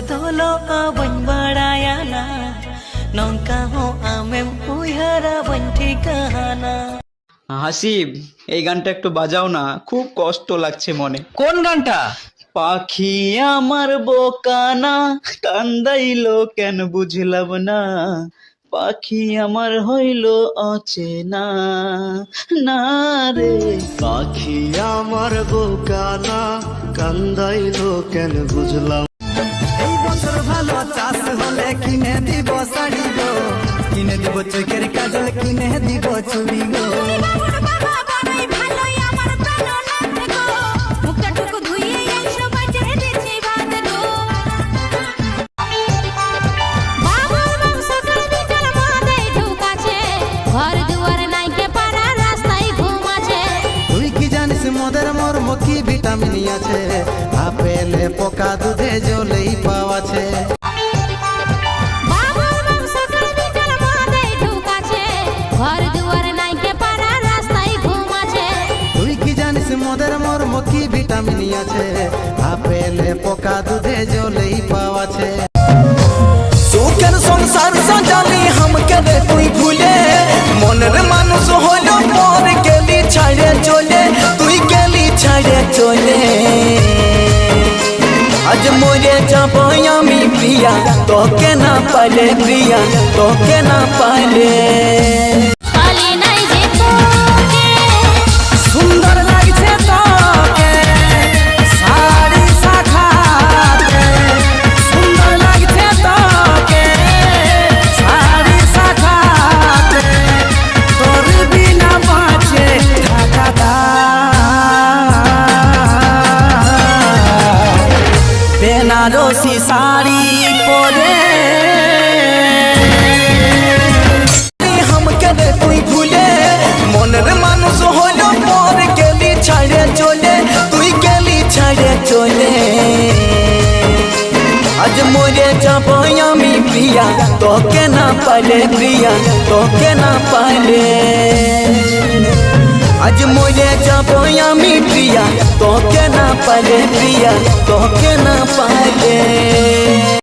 Dolo abang barayana nongka ho amem uihara bantikana। Hasib, এই গানটা একটু বাজাও না, খুব কষ্ট লাগছে মনে। কোন গানটা? পাখি আমার বোকানা কান্দাইলো কেন বুঝলাম না, পাখি আমার হইল অচেনা না রে। পাখি আমার বোকানা কান্দাইলো কেন বুঝলাম। এই বছর ভালো চাষ হলে কিনে দিব শাড়ি গো, কিনে দিব চোখের কাজল, কিনে দিব চুড়ি গো। তুই কি জানিস মদের মর্ম কি ভিটামিন আছে, আপেলে পোকা দুধে জলেই পাওয়াছে। তুই কি জানিস মদের মর্ম কি ভিটামিন আছে, আপেলে পোকা দুধে জলেই পাওয়াছে। সুখের সংসার সাজালি हमके রে তুই ভুলে, মনের মানুষ হলো পর গেলি ছাড়ে চলে, তুই গেলি ছাড়ে চলে। আজ মরে যাব আমি প্রিয়া, তোকে না পালে প্রিয়া, তোকে না পালে। সুন্দর লাগছে তোকে শাড়ি শাখাতে, সুন্দর লাগছে তোকে শাড়ি শাখাতে, তোর বিনা বাঁচে থাকাটা বেনারসি শাড়ি পরে। हमके রে তুই ভুলে, মনের মানুষ হলো পর গেলি ছাড়ে চলে, তুই গেলি ছাড়ে চলে। আজ মরে যাব আমি প্রিয়া, তোকে না পালে প্রিয়া, তোকে না পালে। আজ মরে যাব আমি প্রিয়া, তোকে না পালে প্রিয়া, তোকে না পালে।